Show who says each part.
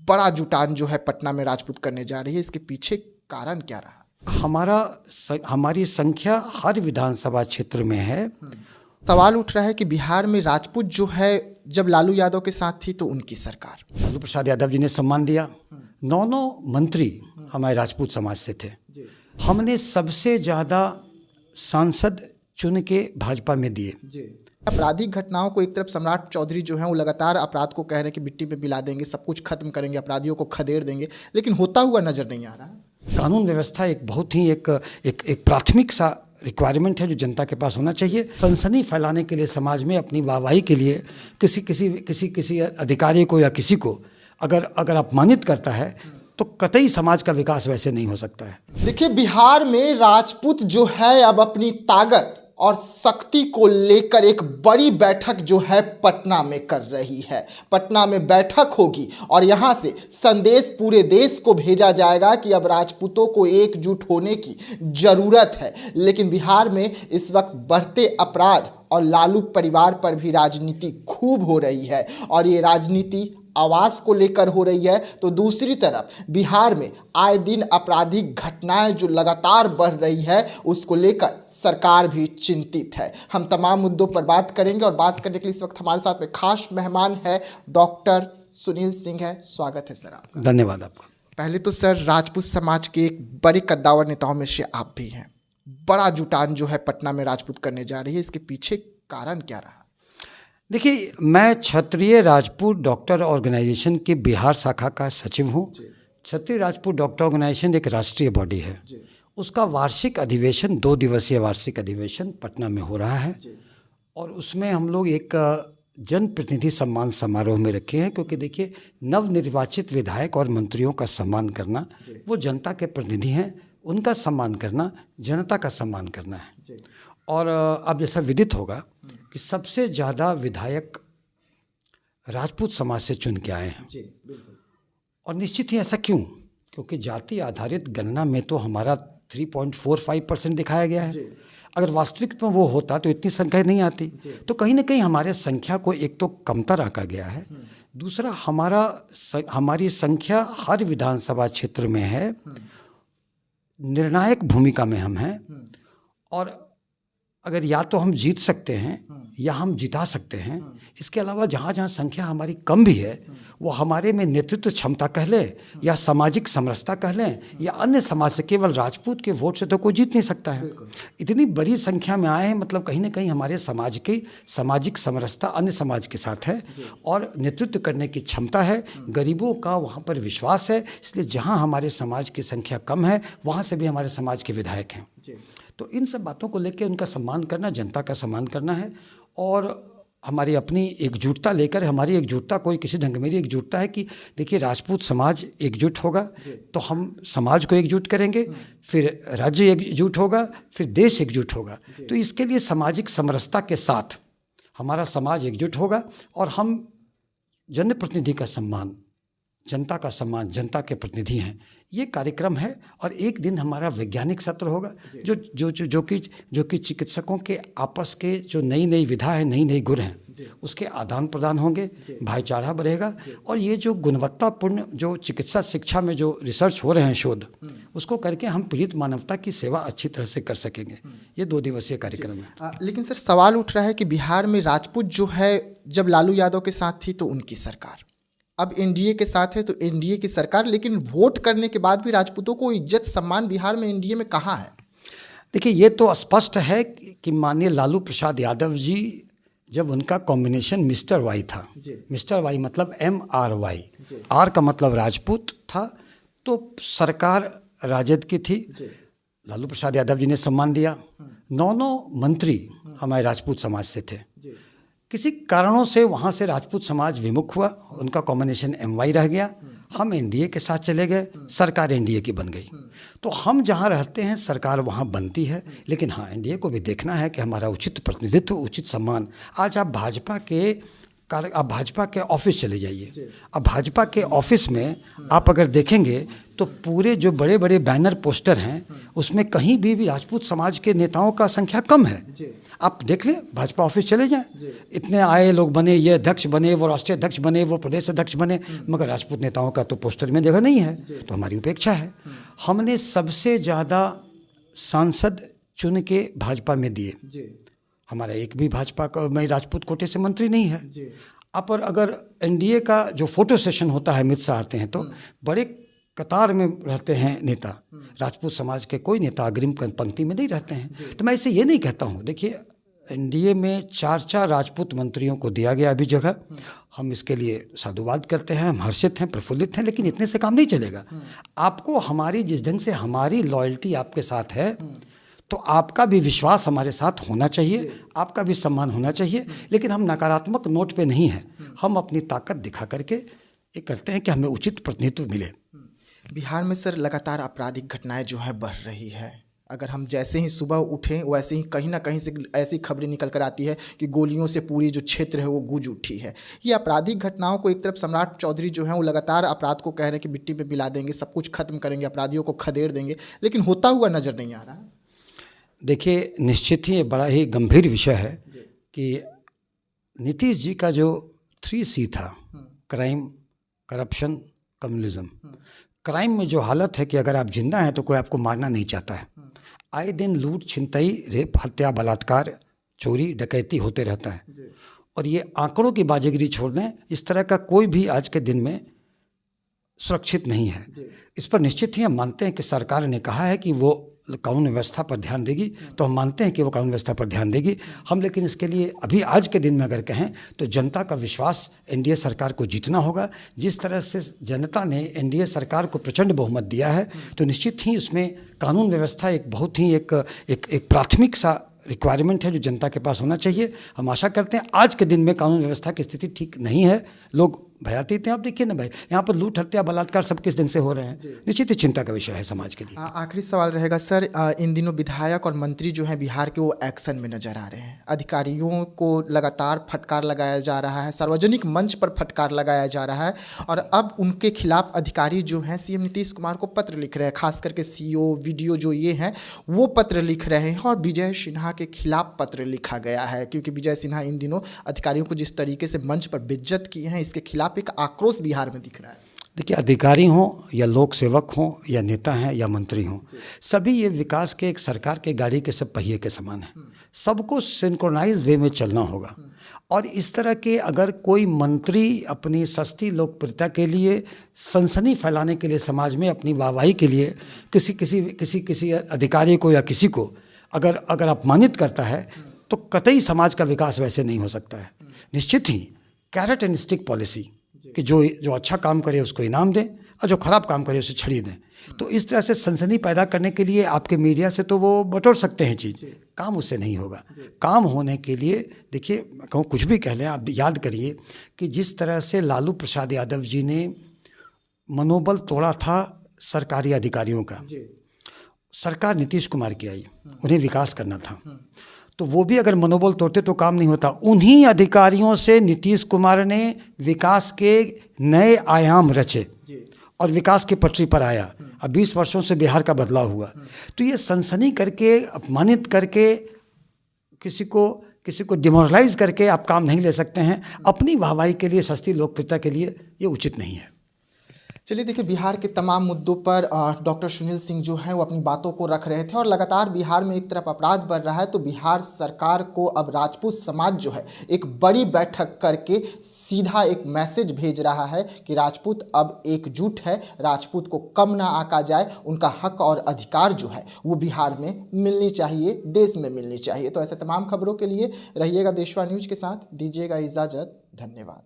Speaker 1: बड़ा जुटान जो है पटना में राजपूत करने जा रही है, इसके पीछे कारण क्या रहा?
Speaker 2: हमारी संख्या हर विधानसभा क्षेत्र में है।
Speaker 1: सवाल उठ रहा है कि बिहार में राजपूत जो है, जब लालू यादव के साथ थी तो उनकी सरकार,
Speaker 2: लालू प्रसाद यादव जी ने सम्मान दिया। 9 मंत्री हमारे राजपूत समाज से थे। हमने सबसे ज़्यादा सांसद चुन के भाजपा में दिए।
Speaker 1: आपराधिक घटनाओं को एक तरफ सम्राट चौधरी जो हैं वो लगातार अपराध को कह रहे हैं कि मिट्टी में मिला देंगे, सब कुछ खत्म करेंगे, अपराधियों को खदेड़ देंगे, लेकिन होता हुआ नजर नहीं आ रहा।
Speaker 2: कानून व्यवस्था एक बहुत ही एक प्राथमिक सा रिक्वायरमेंट है जो जनता के पास होना चाहिए। सनसनी फैलाने के लिए समाज में अपनी वाहवाही के लिए किसी अधिकारी को या किसी को अगर अपमानित करता है तो कतई समाज का विकास वैसे नहीं हो सकता है।
Speaker 1: देखिए, बिहार में राजपूत जो है अब अपनी ताकत और शक्ति को लेकर एक बड़ी बैठक जो है पटना में कर रही है। पटना में बैठक होगी और यहाँ से संदेश पूरे देश को भेजा जाएगा कि अब राजपूतों को एकजुट होने की जरूरत है। लेकिन बिहार में इस वक्त बढ़ते अपराध और लालू परिवार पर भी राजनीति खूब हो रही है और ये राजनीति आवास को लेकर हो रही है, तो दूसरी तरफ बिहार में आए दिन आपराधिक घटनाएं जो लगातार बढ़ रही है उसको लेकर सरकार भी चिंतित है। हम तमाम मुद्दों पर बात करेंगे और बात करने के लिए इस वक्त हमारे साथ में खास मेहमान है डॉक्टर सुनील सिंह है। स्वागत है सर आपका।
Speaker 2: धन्यवाद आपका।
Speaker 1: पहले तो सर, राजपूत समाज के एक बड़े कद्दावर नेताओं में से आप भी हैं। बड़ा जुटान जो है पटना में राजपूत करने जा रही है, इसके पीछे कारण क्या रहा?
Speaker 2: देखिए, मैं क्षत्रिय राजपूत डॉक्टर ऑर्गेनाइजेशन की बिहार शाखा का सचिव हूँ। क्षत्रिय राजपूत डॉक्टर ऑर्गेनाइजेशन एक राष्ट्रीय बॉडी है। उसका वार्षिक अधिवेशन 2 दिवसीय वार्षिक अधिवेशन पटना में हो रहा है और उसमें हम लोग एक जनप्रतिनिधि सम्मान समारोह में रखे हैं, क्योंकि देखिए, नवनिर्वाचित विधायक और मंत्रियों का सम्मान करना, वो जनता के प्रतिनिधि हैं, उनका सम्मान करना जनता का सम्मान करना है। और अब जैसा विदित होगा कि सबसे ज़्यादा विधायक राजपूत समाज से चुन के आए हैं। और निश्चित ही ऐसा क्यों? क्योंकि जाति आधारित गणना में तो हमारा 3.45% दिखाया गया है। अगर वास्तविक में वो होता तो इतनी संख्या नहीं आती। तो कहीं ना कहीं हमारे संख्या को एक तो कमतर आंका गया है, दूसरा हमारी संख्या हर विधानसभा क्षेत्र में है, निर्णायक भूमिका में हम हैं। और अगर या तो हम जीत सकते हैं या हम जिता सकते हैं। इसके अलावा जहाँ जहाँ संख्या हमारी कम भी है, वो हमारे में नेतृत्व क्षमता कह लें या सामाजिक समरसता कह लें या अन्य समाज से, केवल राजपूत के वोट से तो कोई जीत नहीं सकता है। इतनी बड़ी संख्या में आए हैं, मतलब कहीं ना कहीं हमारे समाज की सामाजिक समरसता अन्य समाज के साथ है और नेतृत्व करने की क्षमता है। गरीबों का वहाँ पर विश्वास है। इसलिए जहाँ हमारे समाज की संख्या कम है, वहाँ से भी हमारे समाज के विधायक हैं। तो इन सब बातों को लेकर उनका सम्मान करना, जनता का सम्मान करना है। और हमारी अपनी एकजुटता लेकर, हमारी एकजुटता कोई किसी ढंग, मेरी एकजुटता है कि देखिए, राजपूत समाज एकजुट होगा तो हम समाज को एकजुट करेंगे, फिर राज्य एकजुट होगा, फिर देश एकजुट होगा। तो इसके लिए सामाजिक समरसता के साथ हमारा समाज एकजुट होगा और हम जनप्रतिनिधि का सम्मान, जनता का सम्मान, जनता के प्रतिनिधि हैं, ये कार्यक्रम है। और एक दिन हमारा वैज्ञानिक सत्र होगा जो कि चिकित्सकों के आपस के जो नई नई विधा है, नई नई गुण हैं, उसके आदान प्रदान होंगे, भाईचारा बढ़ेगा। और ये जो गुणवत्तापूर्ण जो चिकित्सा शिक्षा में जो रिसर्च हो रहे हैं, शोध, उसको करके हम पीड़ित मानवता की सेवा अच्छी तरह से कर सकेंगे। ये 2 दिवसीय कार्यक्रम है।
Speaker 1: लेकिन सर, सवाल उठ रहा है कि बिहार में राजपूत जो है, जब लालू यादव के साथ थी तो उनकी सरकार, अब एनडीए के साथ है तो एनडीए की सरकार, लेकिन वोट करने के बाद भी राजपूतों को इज्जत सम्मान बिहार में एनडीए में कहाँ है?
Speaker 2: देखिए, ये तो स्पष्ट है कि माननीय लालू प्रसाद यादव जी, जब उनका कॉम्बिनेशन मिस्टर वाई था, मिस्टर वाई मतलब MRY, आर का मतलब राजपूत था, तो सरकार राजद की थी। लालू प्रसाद यादव जी ने सम्मान दिया। 9 मंत्री हमारे राजपूत समाज से थे। किसी कारणों से वहाँ से राजपूत समाज विमुख हुआ, उनका कॉम्बिनेशन MY रह गया। हम एनडीए के साथ चले गए, सरकार एनडीए की बन गई। तो हम जहाँ रहते हैं सरकार वहाँ बनती है, लेकिन हाँ, एनडीए को भी देखना है कि हमारा उचित प्रतिनिधित्व, उचित सम्मान। आज आप भाजपा के ऑफिस चले जाइए। अब भाजपा के ऑफिस में आप अगर देखेंगे तो पूरे जो बड़े बड़े बैनर पोस्टर हैं उसमें कहीं भी राजपूत समाज के नेताओं का संख्या कम है। आप देख लें, भाजपा ऑफिस चले जाएं, इतने आए लोग बने, ये अध्यक्ष बने, वो राष्ट्रीय अध्यक्ष बने, वो प्रदेश अध्यक्ष बने, मगर राजपूत नेताओं का तो पोस्टर में जगह नहीं है। तो हमारी उपेक्षा है। हमने सबसे ज़्यादा सांसद चुन के भाजपा में दिए, हमारा एक भी भाजपा का में राजपूत कोटे से मंत्री नहीं है। अब और अगर एनडीए का जो फोटो सेशन होता है, अमित शाह आते हैं तो बड़े कतार में रहते हैं नेता, राजपूत समाज के कोई नेता अग्रिम पंक्ति में नहीं रहते हैं। तो मैं इसे ये नहीं कहता हूँ, देखिए एनडीए में 4 राजपूत मंत्रियों को दिया गया अभी जगह, हम इसके लिए साधुवाद करते हैं, हम हर्षित हैं, प्रफुल्लित हैं, लेकिन इतने से काम नहीं चलेगा। आपको हमारी जिस ढंग से हमारी लॉयल्टी आपके साथ है तो आपका भी विश्वास हमारे साथ होना चाहिए, आपका भी सम्मान होना चाहिए, लेकिन हम नकारात्मक नोट पे नहीं हैं। हम अपनी ताकत दिखा करके ये करते हैं कि हमें उचित प्रतिनिधित्व मिले।
Speaker 1: बिहार में सर लगातार आपराधिक घटनाएं जो है बढ़ रही है। अगर हम जैसे ही सुबह उठें वैसे ही कहीं ना कहीं से ऐसी खबरें निकल कर आती है कि गोलियों से पूरी जो क्षेत्र है वो गूंज उठी है। ये आपराधिक घटनाओं को एक तरफ सम्राट चौधरी जो है वो लगातार अपराध को कह रहे हैं कि मिट्टी में मिला देंगे, सब कुछ खत्म करेंगे, अपराधियों को खदेड़ देंगे, लेकिन होता हुआ नजर नहीं आ रहा है।
Speaker 2: देखिए, निश्चित ही ये बड़ा ही गंभीर विषय है कि नीतीश जी का जो 3C था, क्राइम, करप्शन, कम्युनिज्म। क्राइम में जो हालत है कि अगर आप जिंदा हैं तो कोई आपको मारना नहीं चाहता है। आए दिन लूट, छिनतई, रेप, हत्या, बलात्कार, चोरी, डकैती होते रहता है। और ये आंकड़ों की बाजीगरी छोड़ दें, इस तरह का कोई भी आज के दिन में सुरक्षित नहीं है। इस पर निश्चित ही हम मानते हैं कि सरकार ने कहा है कि वो कानून व्यवस्था पर ध्यान देगी, तो हम मानते हैं कि वो कानून व्यवस्था पर ध्यान देगी। हम लेकिन इसके लिए अभी आज के दिन में अगर कहें तो जनता का विश्वास एनडीए सरकार को जीतना होगा। जिस तरह से जनता ने एनडीए सरकार को प्रचंड बहुमत दिया है तो निश्चित ही उसमें कानून व्यवस्था एक बहुत ही एक प्राथमिक सा रिक्वायरमेंट है जो जनता के पास होना चाहिए। हम आशा करते हैं, आज के दिन में कानून व्यवस्था की स्थिति ठीक नहीं है, लोग भयातीत हैं। आप देखिए ना भाई, यहाँ पर लूट, हत्या, बलात्कार सब किस दिन से हो रहे हैं, निश्चित ही चिंता का विषय है समाज के लिए।
Speaker 1: आखिरी सवाल रहेगा सर, इन दिनों विधायक और मंत्री जो हैं बिहार के वो एक्शन में नजर आ रहे हैं। अधिकारियों को लगातार फटकार लगाया जा रहा है, सार्वजनिक मंच पर फटकार लगाया जा रहा है, और अब उनके खिलाफ अधिकारी जो हैं सीएम नीतीश कुमार को पत्र लिख रहे हैं, खास करके सीओ, वीडियो जो ये हैं वो पत्र लिख रहे हैं, और विजय सिन्हा के खिलाफ पत्र लिखा गया है, क्योंकि विजय सिन्हा इन दिनों अधिकारियों को जिस तरीके से मंच पर बेइज्जत किए हैं, इसके खिलाफ एक आक्रोश बिहार में दिख रहा है।
Speaker 2: देखिए, अधिकारी हों या लोक सेवक हों या नेता हैं या मंत्री हों, सभी ये विकास के एक सरकार के गाड़ी के सब पहिए के समान है। सबको सिंक्रोनाइज वे में चलना होगा। और इस तरह के अगर कोई मंत्री अपनी सस्ती लोकप्रियता के लिए, सनसनी फैलाने के लिए, समाज में अपनी वाहवाही के लिए किसी अधिकारी को या किसी को अगर अपमानित करता है तो कतई समाज का विकास वैसे नहीं हो सकता है। निश्चित ही कैरेट एंड स्टिक पॉलिसी कि जो अच्छा काम करे उसको इनाम दें और जो खराब काम करे उसे छड़ी दें। तो इस तरह से सनसनी पैदा करने के लिए आपके मीडिया से तो वो बटोर सकते हैं चीज़, काम उससे नहीं होगा। काम होने के लिए देखिए, कहूँ कुछ भी कह लें, आप याद करिए कि जिस तरह से लालू प्रसाद यादव जी ने मनोबल तोड़ा था सरकारी अधिकारियों का, सरकार नीतीश कुमार की आई, उन्हें विकास करना था, तो वो भी अगर मनोबल तोड़ते तो काम नहीं होता। उन्हीं अधिकारियों से नीतीश कुमार ने विकास के नए आयाम रचे और विकास की पटरी पर आया। अब 20 वर्षों से बिहार का बदलाव हुआ। तो ये सनसनी करके, अपमानित करके, किसी को डिमोरलाइज करके आप काम नहीं ले सकते हैं। अपनी वाहवाही के लिए, सस्ती लोकप्रियता के लिए ये उचित नहीं है।
Speaker 1: चलिए देखिए, बिहार के तमाम मुद्दों पर डॉक्टर सुनील सिंह जो हैं वो अपनी बातों को रख रहे थे, और लगातार बिहार में एक तरफ अपराध बढ़ रहा है तो बिहार सरकार को अब राजपूत समाज जो है एक बड़ी बैठक करके सीधा एक मैसेज भेज रहा है कि राजपूत अब एकजुट है, राजपूत को कम ना आका जाए, उनका हक और अधिकार जो है वो बिहार में मिलनी चाहिए, देश में मिलनी चाहिए। तो ऐसे तमाम खबरों के लिए रहिएगा देशवा न्यूज के साथ, दीजिएगा इजाज़त, धन्यवाद।